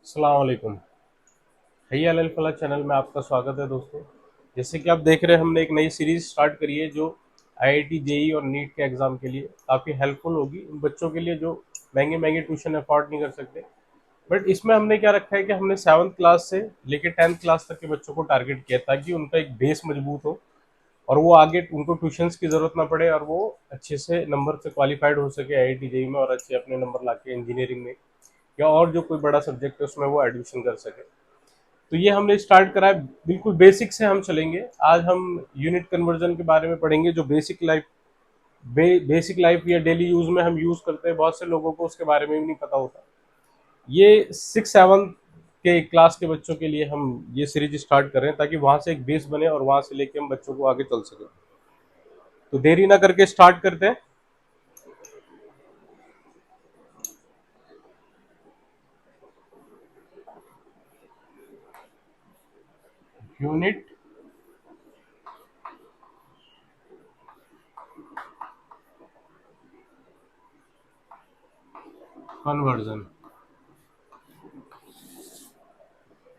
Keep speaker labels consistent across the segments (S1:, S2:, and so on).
S1: अस्सलाम वालेकुम। हय्या अल फलाह चैनल में आपका स्वागत है दोस्तों। जैसे कि आप देख रहे हैं, हमने एक नई सीरीज स्टार्ट करी है जो आईआईटी जेई और नीट के एग्ज़ाम के लिए काफ़ी हेल्पफुल होगी उन बच्चों के लिए जो महंगे महंगे ट्यूशन अफोर्ड नहीं कर सकते। बट इसमें हमने क्या रखा है कि हमने 7th क्लास से लेकर 10th क्लास तक के बच्चों को टारगेट किया ताकि उनका एक बेस मजबूत हो और वो आगे उनको ट्यूशंस की ज़रूरत ना पड़े और वो अच्छे से नंबर से क्वालिफाइड हो सके आईआईटी जेई में और अच्छे अपने नंबर ला के इंजीनियरिंग में या और जो कोई बड़ा सब्जेक्ट है उसमें वो एडमिशन कर सके। तो ये हमने स्टार्ट करा है, बिल्कुल बेसिक से हम चलेंगे। आज हम यूनिट कन्वर्जन के बारे में पढ़ेंगे जो बेसिक लाइफ या डेली यूज में हम यूज करते हैं, बहुत से लोगों को उसके बारे में भी नहीं पता होता। ये 6 7 के क्लास के बच्चों के लिए हम ये सीरीज स्टार्ट कर रहे हैं ताकि वहां से एक बेस बने और वहां से लेके हम बच्चों को आगे चल सके। तो देरी ना करके स्टार्ट करते हैं। Unit conversion.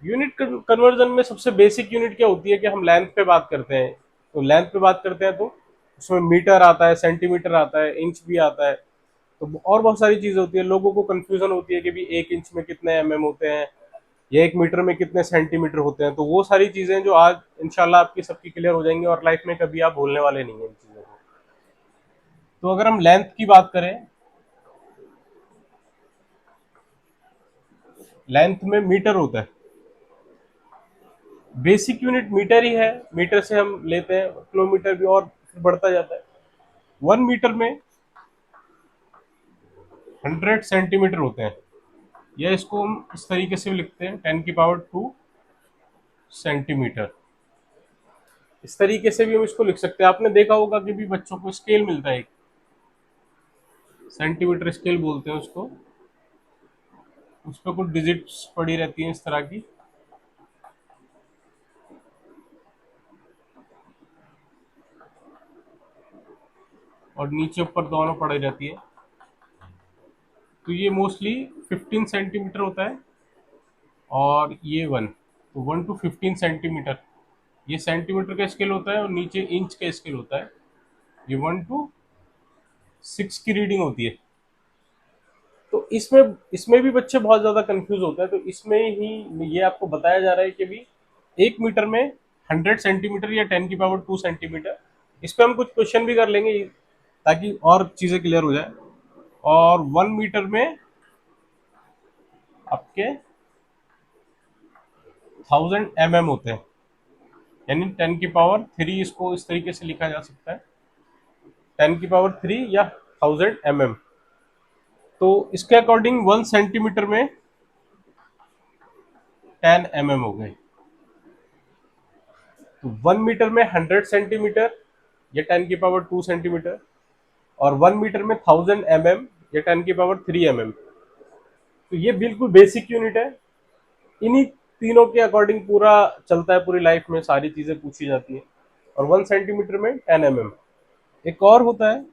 S1: यूनिट कन्वर्जन में सबसे बेसिक यूनिट क्या होती है कि हम लेंथ पे बात करते हैं। तो लेंथ पे बात करते हैं तो उसमें मीटर आता है, सेंटीमीटर आता है, इंच भी आता है। तो और बहुत सारी चीजें होती है। लोगों को कंफ्यूजन होती है कि भी 1 इंच में कितने होते हैं या 1 मीटर में कितने सेंटीमीटर होते हैं। तो वो सारी चीजें जो आज इंशाल्लाह आपकी सबकी क्लियर हो जाएंगी और लाइफ में कभी आप भूलने वाले नहीं है इन चीजों को। तो अगर हम लेंथ की बात करें, लेंथ में मीटर होता है। बेसिक यूनिट मीटर ही है, मीटर से हम लेते हैं, किलोमीटर भी और फिर बढ़ता जाता है। 1 मीटर में 100 सेंटीमीटर होते हैं, या इसको हम इस तरीके से भी लिखते हैं 10⁻²सेंटीमीटर। इस तरीके से भी हम इसको लिख सकते हैं। आपने देखा होगा कि भी बच्चों को स्केल मिलता है, एक सेंटीमीटर स्केल बोलते हैं उसको। उस पर कुछ डिजिट्स पड़ी रहती हैं इस तरह की, और नीचे ऊपर दोनों पड़ी रहती है। तो ये मोस्टली 15 सेंटीमीटर होता है और ये 1, तो 1 to 15 सेंटीमीटर ये सेंटीमीटर का स्केल होता है और नीचे इंच का स्केल होता है। ये 1 to 6 की रीडिंग होती है। तो इसमें इसमें भी बच्चे बहुत ज्यादा कंफ्यूज होते हैं। तो इसमें ही ये आपको बताया जा रहा है कि भी 1 मीटर में 100 सेंटीमीटर या 10⁻²सेंटीमीटर। इस पे हम कुछ क्वेश्चन भी कर लेंगे ताकि और चीजें क्लियर हो जाए। और 1 मीटर में आपके 1000 होते हैं, यानी 10⁻³ इसको इस तरीके से लिखा जा सकता है, 10⁻³ या 1000 तो इसके अकॉर्डिंग 1 सेंटीमीटर में 10 हो गए। तो 1 मीटर में 100 सेंटीमीटर या 10⁻² सेंटीमीटर, और 1 मीटर में 1000 या 10⁻³ तो ये बिल्कुल बेसिक यूनिट है। इन्हीं तीनों के अकॉर्डिंग पूरा चलता है, पूरी लाइफ में सारी चीजें पूछी जाती है। और 1 सेंटीमीटर में 10 एक और होता है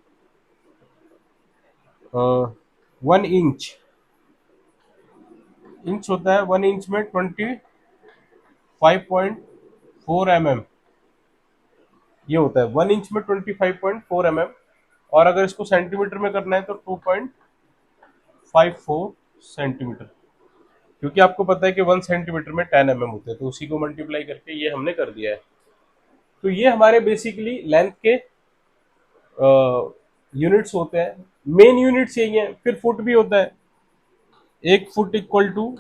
S1: 1 इंच। इंच होता है 1 इंच में 25.4 ये होता है 1 इंच में 25.4 और अगर इसको सेंटीमीटर में करना है तो 2.54 सेंटीमीटर। क्योंकि आपको पता है कि 1 सेंटीमीटर में 10 होते हैं, तो उसी को मल्टीप्लाई करके ये हमने कर दिया है। तो ये हमारे बेसिकली लेंथ के यूनिट्स होते हैं। मेन यूनिट्स यही है। फिर फुट भी होता है। 1 फुट इक्वल टू,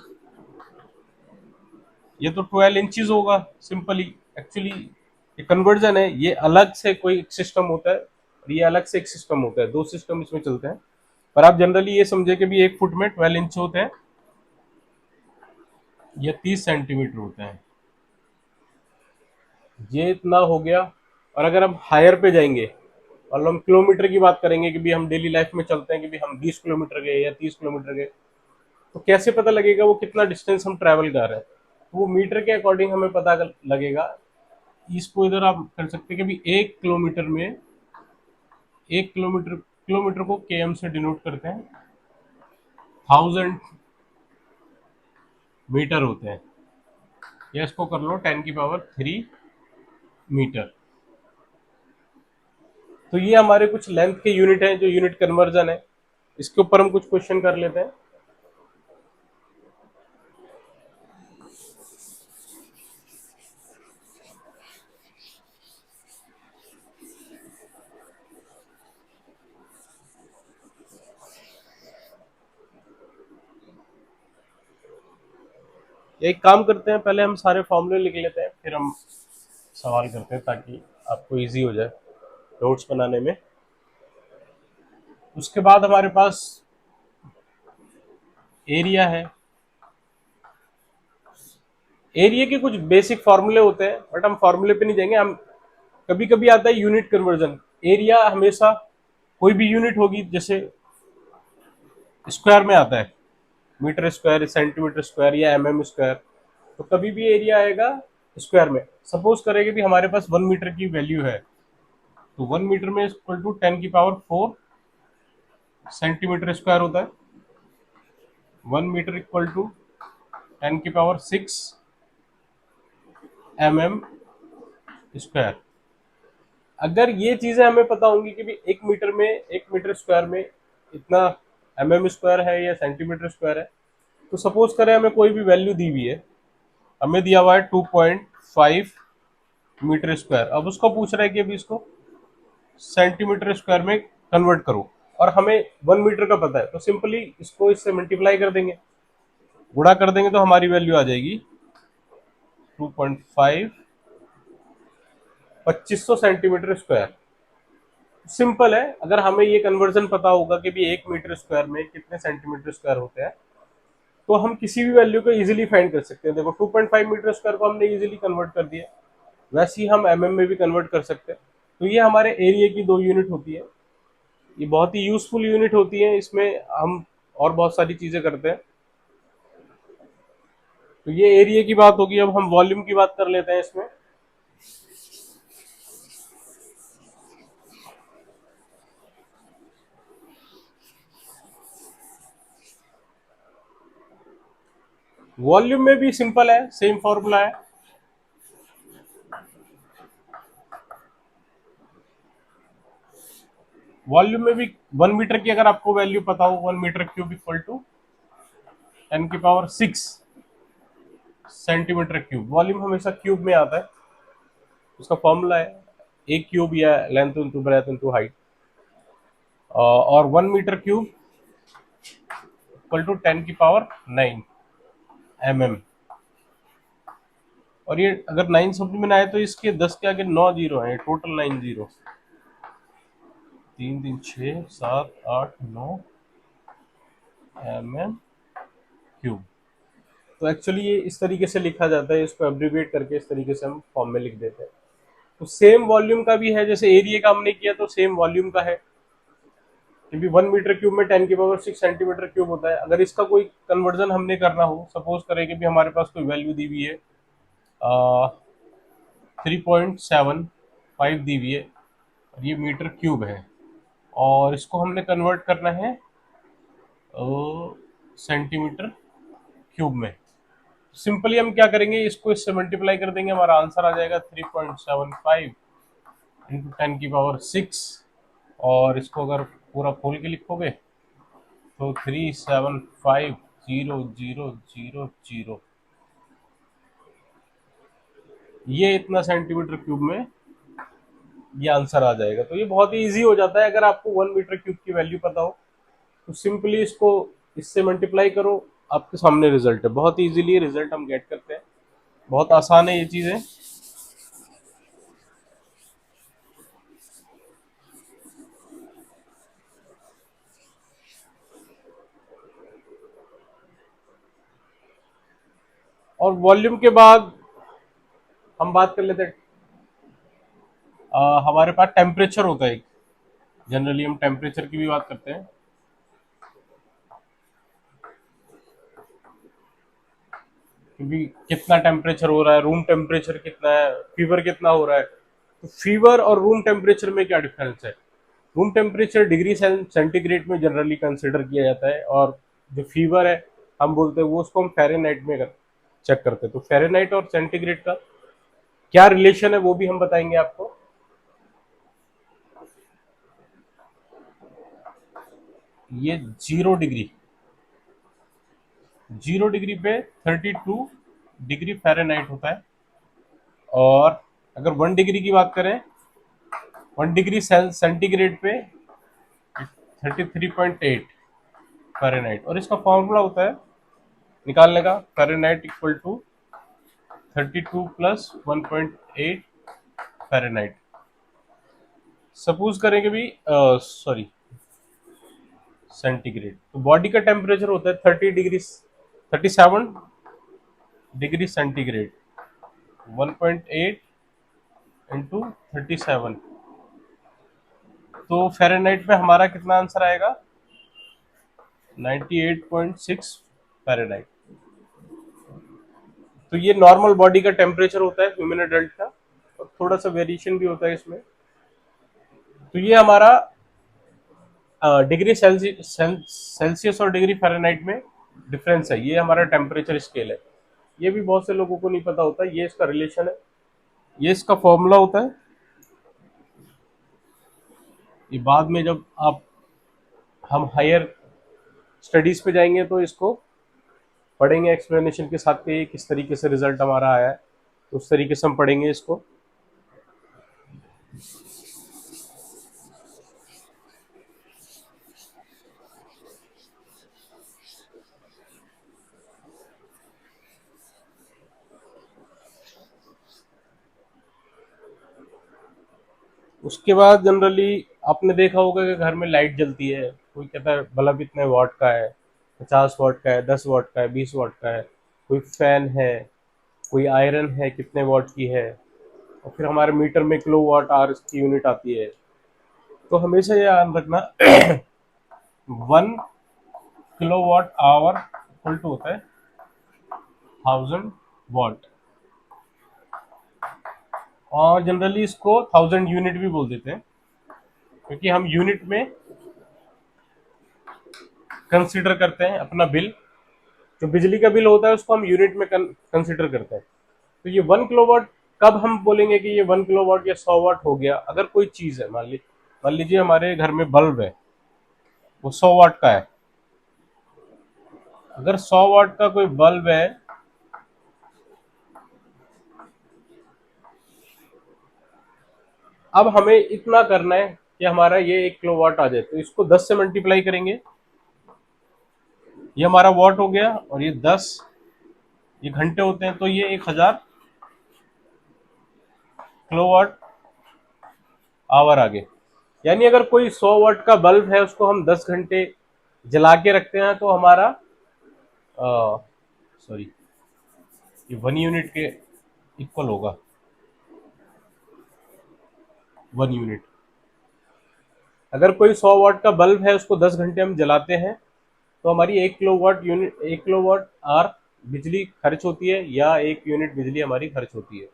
S1: ये तो 12 इंचज होगा सिंपली। एक्चुअली ये कन्वर्जन है, ये अलग से कोई सिस्टम होता है और ये अलग से एक सिस्टम होता है, दो सिस्टम इसमें चलते हैं। पर आप जनरली ये समझे कि भी 1 फुट में 12 इंच होते हैं या 30 सेंटीमीटर होते हैं। ये इतना हो गया। और अगर हम हायर पे जाएंगे और हम किलोमीटर की बात करेंगे कि भी हम डेली लाइफ में चलते हैं कि भी हम 20 किलोमीटर गए या 30 किलोमीटर गए, तो कैसे पता लगेगा वो कितना डिस्टेंस हम ट्रैवल कर रहे हैं। तो वो मीटर के अकॉर्डिंग हमें पता लगेगा। इसको इधर आप कर सकते हैं कि भी 1 किलोमीटर में, 1 किलोमीटर, किलोमीटर को केएम से डिनोट करते हैं। 1000 मीटर होते हैं, या इसको कर लो 10⁻³ मीटर। तो ये हमारे कुछ लेंथ के यूनिट हैं जो यूनिट कन्वर्जन है, इसके ऊपर हम कुछ क्वेश्चन कर लेते हैं। एक काम करते हैं, पहले हम सारे फॉर्मूले लिख लेते हैं, फिर हम सवाल करते हैं ताकि आपको इजी हो जाए नोट्स बनाने में। उसके बाद हमारे पास एरिया है। एरिया के कुछ बेसिक फॉर्मूले होते हैं, बट हम फॉर्मूले पे नहीं जाएंगे। हम कभी कभी आता है यूनिट कन्वर्जन। एरिया हमेशा कोई भी यूनिट होगी, जैसे स्क्वायर में आता है, मीटर स्क्वायर, सेंटीमीटर स्क्वायर या स्क्वायर, तो कभी भी एरिया आएगा स्क्वायर में। सपोज करेंगे भी हमारे पास 1 मीटर की वैल्यू है, तो 1 मीटर में इक्वल टू 10⁴ सेंटीमीटर स्क्वायर होता है। 1 मीटर इक्वल टू 10⁶ स्क्वायर। अगर ये चीजें हमें पता होंगी कि भी 1 मीटर में, 1 मीटर स्क्वायर में इतना स्क्वायर है या सेंटीमीटर स्क्वायर है, तो सपोज करें हमें कोई भी वैल्यू दी हुई है, हमें दिया हुआ है 2.5 मीटर स्क्वायर। अब उसको पूछ रहा है कि अभी इसको सेंटीमीटर स्क्वायर में कन्वर्ट करो, और हमें 1 मीटर का पता है, तो सिंपली इसको इससे मल्टीप्लाई कर देंगे, गुणा कर देंगे, तो हमारी वैल्यू आ जाएगी 2.5 2500 सेंटीमीटर स्क्वायर। सिंपल है, अगर हमें ये कन्वर्जन पता होगा कि भी 1 मीटर स्क्वायर में कितने सेंटीमीटर स्क्वायर होते हैं, तो हम किसी भी वैल्यू को इजीली फाइंड कर सकते हैं। देखो 2.5 मीटर स्क्वायर को हमने इजीली कन्वर्ट कर दिया, वैसे ही हम में भी कन्वर्ट कर सकते हैं। तो ये हमारे एरिया की 2 यूनिट होती है, ये बहुत ही यूजफुल यूनिट होती है, इसमें हम और बहुत सारी चीजें करते हैं। तो ये एरिया की बात होगी। अब हम वॉल्यूम की बात कर लेते हैं इसमें। वॉल्यूम में भी सिंपल है, सेम फॉर्मूला है। वॉल्यूम में भी 1 मीटर की अगर आपको वैल्यू पता हो, 1 मीटर³ equal to 10⁶ centimetre cube. Volume हमेशा क्यूब में आता है, उसका फॉर्मूला है ए क्यूब या length into breadth into height, और 1 मीटर³ इक्वल टू 10⁹ और ये अगर 9 समझ में ना आए तो इसके 10 के आगे 9 जीरो है, टोटल 9 जीरो, 3 3 6 7 8 9 क्यूब। तो एक्चुअली ये इस तरीके से लिखा जाता है, इसको एब्रिविएट करके इस तरीके से हम फॉर्म में लिख देते हैं। तो सेम वॉल्यूम का भी है, जैसे एरिया का हमने किया तो सेम वॉल्यूम का है, क्योंकि 1 मीटर³ में 10⁶ सेंटीमीटर क्यूब होता है। अगर इसका कोई कन्वर्जन हमने करना हो, सपोज करें कि भी हमारे पास कोई वैल्यू दी हुई है 3.75 दी हुई है, और ये मीटर क्यूब है, और इसको हमने कन्वर्ट करना है सेंटीमीटर क्यूब में। सिंपली हम क्या करेंगे, इसको इससे मल्टीप्लाई कर देंगे, हमारा आंसर आ जाएगा 3.75 इंटू 10⁶, और इसको अगर पूरा खोल के लिखोगे तो 375,000,000, ये इतना सेंटीमीटर क्यूब में ये आंसर आ जाएगा। तो ये बहुत ही इजी हो जाता है, अगर आपको 1 मीटर³ की वैल्यू पता हो तो सिंपली इसको इससे मल्टीप्लाई करो, आपके सामने रिजल्ट है। बहुत इजीली रिजल्ट हम गेट करते हैं, बहुत आसान है ये चीजें। और वॉल्यूम के बाद हम बात कर लेते हैं, हमारे पास टेम्परेचर होता है। जनरली हम टेम्परेचर की भी बात करते हैं, क्योंकि कितना टेम्परेचर हो रहा है, रूम टेम्परेचर कितना है, फीवर कितना हो रहा है। तो फीवर और रूम टेम्परेचर में क्या डिफरेंस है? रूम टेम्परेचर डिग्री सेंटीग्रेड में जनरली कंसिडर किया जाता है, और जो फीवर है हम बोलते हैं वो उसको हम फ़ारेनहाइट में चेक करते हैं। तो फ़ारेनहाइट और सेंटीग्रेड का क्या रिलेशन है वो भी हम बताएंगे आपको। ये 0 डिग्री, 0 डिग्री पे 32 डिग्री फ़ारेनहाइट होता है। और अगर 1 डिग्री की बात करें, 1 डिग्री सेंटीग्रेड पे 33.8 फ़ारेनहाइट। और इसका फॉर्मूला होता है निकालने का, Fahrenheit equal to 32 plus 1.8 Fahrenheit. Suppose करें कि भी सॉरी सेंटीग्रेड, तो बॉडी का टेम्परेचर होता है 37 डिग्री सेंटीग्रेड, 1.8 इंटू 37, तो फ़ारेनहाइट में हमारा कितना आंसर आएगा, 98.6 फ़ारेनहाइट। तो ये नॉर्मल बॉडी का टेम्परेचर होता है ह्यूमन एडल्ट का, और थोड़ा सा वेरिएशन भी होता है इसमें। तो ये हमारा डिग्री सेल्सियस और डिग्री फ़ारेनहाइट में डिफरेंस है, ये हमारा टेम्परेचर स्केल है। ये भी बहुत से लोगों को नहीं पता होता, ये इसका रिलेशन है, ये इसका फॉर्मूला होता है। ये बाद में जब आप हम हायर स्टडीज पे जाएंगे तो इसको पढ़ेंगे एक्सप्लेनेशन के साथ कि किस तरीके से रिजल्ट हमारा आया है, तो उस तरीके से हम पढ़ेंगे इसको। उसके बाद जनरली आपने देखा होगा कि घर में लाइट जलती है, कोई कहता है बल्ब इतने वाट का है, 50 वाट का है, 10 वाट का है, 20 वाट का है। कोई फैन है, कोई आयरन है कितने वाट की है, और फिर हमारे मीटर में किलो वाट आवर की यूनिट आती है। तो हमेशा ये ध्यान रखना 1 किलोवाट आवर इक्वल टू होता है 1000 वाट। और जनरली इसको 1000 यूनिट भी बोल देते हैं, क्योंकि हम यूनिट में कंसीडर करते हैं अपना बिल, जो बिजली का बिल होता है उसको हम यूनिट में कंसीडर करते हैं। तो ये 1 किलोवाट कब हम बोलेंगे कि ये 1 किलोवाट या 100 वाट हो गया, अगर कोई चीज है, मान लीजिए हमारे घर में बल्ब है, वो 100 वाट का है। अगर 100 वाट का कोई बल्ब है, अब हमें इतना करना है कि हमारा ये 1 किलोवाट आ जाए, तो इसको 10 से मल्टीप्लाई करेंगे, ये हमारा वाट हो गया, और ये 10, ये घंटे होते हैं, तो ये 1000 किलोवाट आवर आ गए। यानी अगर कोई 100 वाट का बल्ब है, उसको हम 10 घंटे जला के रखते हैं, तो हमारा सॉरी ये 1 यूनिट के इक्वल होगा, 1 यूनिट। अगर कोई 100 वाट का बल्ब है, उसको 10 घंटे हम जलाते हैं, तो हमारी 1 किलोवाट आवर बिजली खर्च होती है, या 1 यूनिट बिजली हमारी खर्च होती है।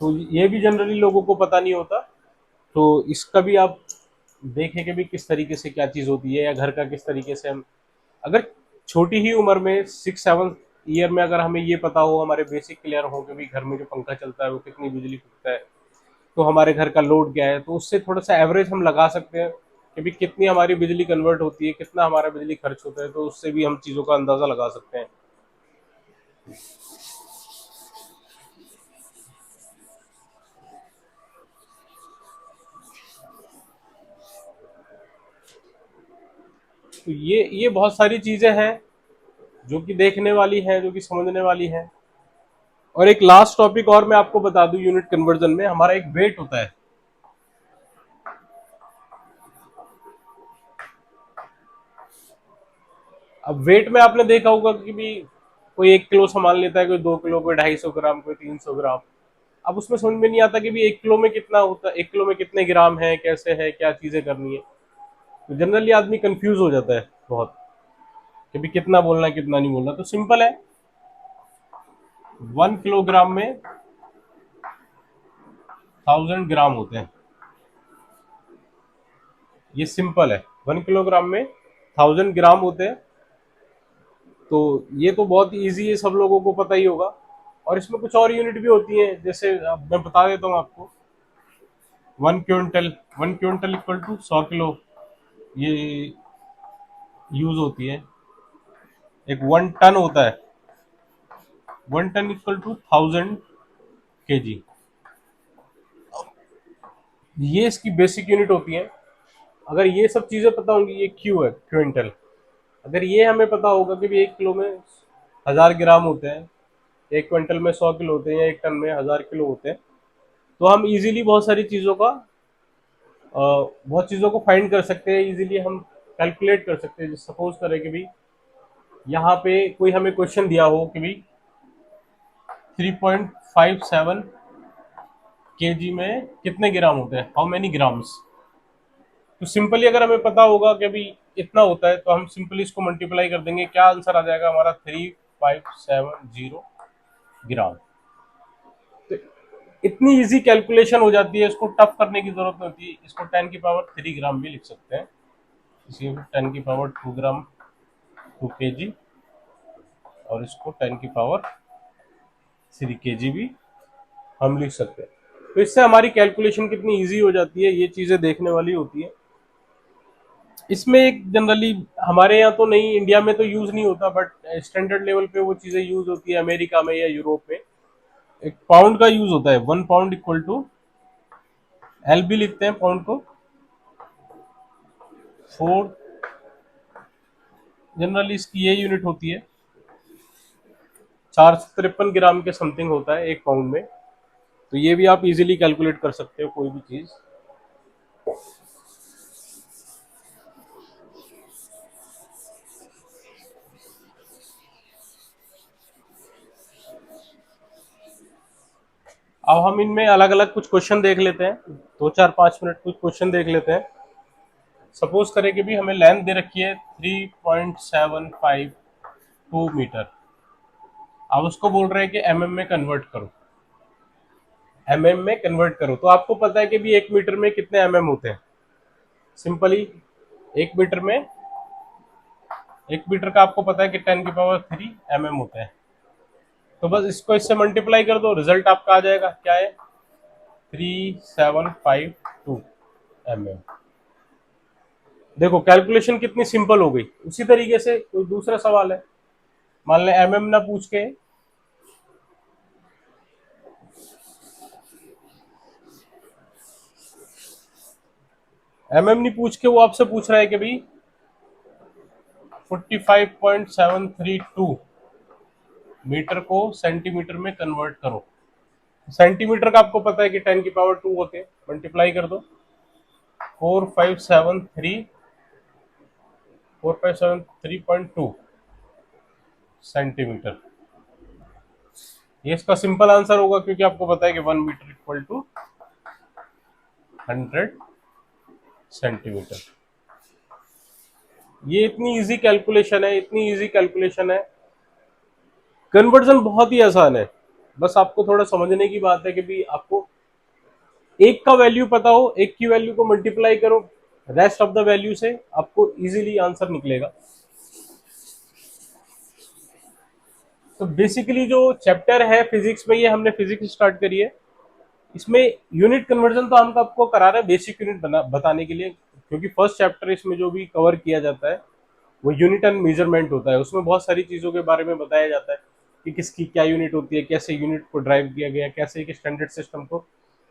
S1: तो ये भी जनरली लोगों को पता नहीं होता। तो इसका भी आप देखें कि भी किस तरीके से क्या चीज़ होती है, या घर का किस तरीके से हम, अगर छोटी ही उम्र में 6-7 ईयर में अगर हमें ये पता हो, हमारे बेसिक क्लियर हो कि भी घर में जो पंखा चलता है वो कितनी बिजली फूकता है, तो हमारे घर का लोड क्या है, तो उससे थोड़ा सा एवरेज हम लगा सकते हैं कि भी कितनी हमारी बिजली कन्वर्ट होती है, कितना हमारा बिजली खर्च होता है, तो उससे भी हम चीज़ों का अंदाज़ा लगा सकते हैं। तो ये बहुत सारी चीज़ें हैं जो कि देखने वाली हैं, जो कि समझने वाली हैं। और एक लास्ट टॉपिक और मैं आपको बता दूं, यूनिट कन्वर्जन में हमारा एक वेट होता है। अब वेट में आपने देखा होगा कि भी कोई 1 किलो सामान लेता है, कोई 2 किलो, कोई 250 ग्राम, कोई 300 ग्राम। अब उसमें समझ में नहीं आता कि भी 1 किलो में कितना होता है, 1 किलो में कितने ग्राम है, कैसे है, क्या चीजें करनी है। तो जनरली आदमी कंफ्यूज हो जाता है बहुत कि भी कितना बोलना है, कितना नहीं बोलना। तो सिंपल है, 1 किलोग्राम में 1000 ग्राम होते हैं। ये सिंपल है, 1 किलोग्राम में 1000 ग्राम होते हैं। तो ये तो बहुत इजी है, सब लोगों को पता ही होगा। और इसमें कुछ और यूनिट भी होती हैं, जैसे अब मैं बता देता हूँ आपको। 1 quintal, 1 quintal equal to 100 kilo, ये यूज होती है। एक 1 टन होता है, 1 टन इक्वल टू 1000 kg, ये इसकी बेसिक यूनिट होती है। अगर ये सब चीजें पता होंगी, ये क्यू है क्विंटल, अगर ये हमें पता होगा कि भी 1 किलो में 1000 ग्राम होते हैं, 1 क्विंटल में 100 किलो होते हैं, या 1 टन में 1000 किलो होते हैं, तो हम इजीली बहुत चीज़ों को फाइंड कर सकते हैं। इजीली हम कैलकुलेट कर सकते हैं। सपोज करें कि भी यहाँ पे कोई हमें क्वेश्चन दिया हो कि भी 3.57 kg में कितने ग्राम होते हैं, हाउ मेनी ग्राम्स। तो सिंपली अगर हमें पता होगा कि भी इतना होता है, तो हम सिंपली इसको मल्टीप्लाई कर देंगे, क्या आंसर आ जाएगा हमारा, 3570 ग्राम। तो इतनी इजी कैलकुलेशन हो जाती है, इसको टफ करने की जरूरत नहीं होती। इसको 10 की पावर 3 ग्राम भी लिख सकते हैं, इसी 10 की पावर 2 ग्राम 2 kg, और इसको 10 की पावर 3 kg भी हम लिख सकते हैं। तो इससे हमारी कैलकुलेशन कितनी इजी हो जाती है, ये चीजें देखने वाली होती है। इसमें एक जनरली हमारे यहाँ तो नहीं, इंडिया में तो यूज नहीं होता, बट स्टैंडर्ड लेवल पे वो चीजें यूज होती है, अमेरिका में या यूरोप में। एक पाउंड का यूज होता है, 1 पाउंड इक्वल टू, एल भी लिखते हैं पाउंड को, 4, जनरली इसकी ये यूनिट होती है, 453 ग्राम के समथिंग होता है 1 पाउंड में। तो ये भी आप इजीली कैलकुलेट कर सकते हो कोई भी चीज। अब हम इनमें अलग अलग कुछ क्वेश्चन देख लेते हैं, 2 4 5 मिनट कुछ क्वेश्चन देख लेते हैं। सपोज करें कि भी हमें लेंथ दे रखी है 3.752 मीटर, अब उसको बोल रहे हैं कि एमएम में कन्वर्ट करो, एमएम में कन्वर्ट करो। तो आपको पता है कि भी 1 मीटर में कितने एमएम होते हैं। सिंपली 1 मीटर में, 1 मीटर का आपको पता है कि 10 की पावर 3 mm होते हैं। तो बस इसको इससे मल्टीप्लाई कर दो, रिजल्ट आपका आ जाएगा, क्या है, 3752 mm। देखो कैलकुलेशन कितनी सिंपल हो गई। उसी तरीके से कोई दूसरा सवाल है, मान लें एमएम ना पूछ के एमएम नहीं पूछ के वो आपसे पूछ रहा है कि भाई 45.732 मीटर को सेंटीमीटर में कन्वर्ट करो। सेंटीमीटर का आपको पता है कि 10 की पावर 2 होते हैं, मल्टीप्लाई कर दो, 4573.2 सेंटीमीटर। ये इसका सिंपल आंसर होगा, क्योंकि आपको पता है कि 1 मीटर इक्वल टू 100 सेंटीमीटर। ये इतनी इजी कैलकुलेशन है, इतनी इजी कैलकुलेशन है। कन्वर्जन बहुत ही आसान है, बस आपको थोड़ा समझने की बात है कि भी आपको एक का वैल्यू पता हो, एक की वैल्यू को मल्टीप्लाई करो रेस्ट ऑफ द वैल्यू से, आपको इजीली आंसर निकलेगा। तो बेसिकली जो चैप्टर है फिजिक्स में, ये हमने फिजिक्स स्टार्ट करी है। इसमें यूनिट कन्वर्जन तो हम आपको करा रहे हैं बेसिक यूनिट बताने के लिए, क्योंकि फर्स्ट चैप्टर इसमें जो भी कवर किया जाता है वो यूनिट एंड मेजरमेंट होता है। उसमें बहुत सारी चीज़ों के बारे में बताया जाता है कि किसकी क्या यूनिट होती है, कैसे यूनिट को ड्राइव किया गया, कैसे एक स्टैंडर्ड सिस्टम को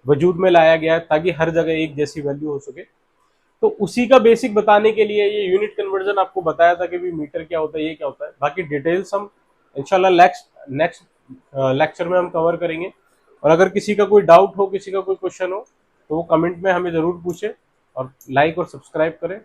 S1: वजूद में लाया गया है ताकि हर जगह एक जैसी वैल्यू हो सके। तो उसी का बेसिक बताने के लिए ये यूनिट कन्वर्जन आपको बताया था कि भी मीटर क्या होता है, ये क्या होता है। बाकी डिटेल्स हम इंशाल्लाह नेक्स्ट लेक्चर में हम कवर करेंगे। और अगर किसी का कोई डाउट हो, किसी का कोई क्वेश्चन हो, तो वो कमेंट में हमें ज़रूर पूछे और लाइक और सब्सक्राइब करें।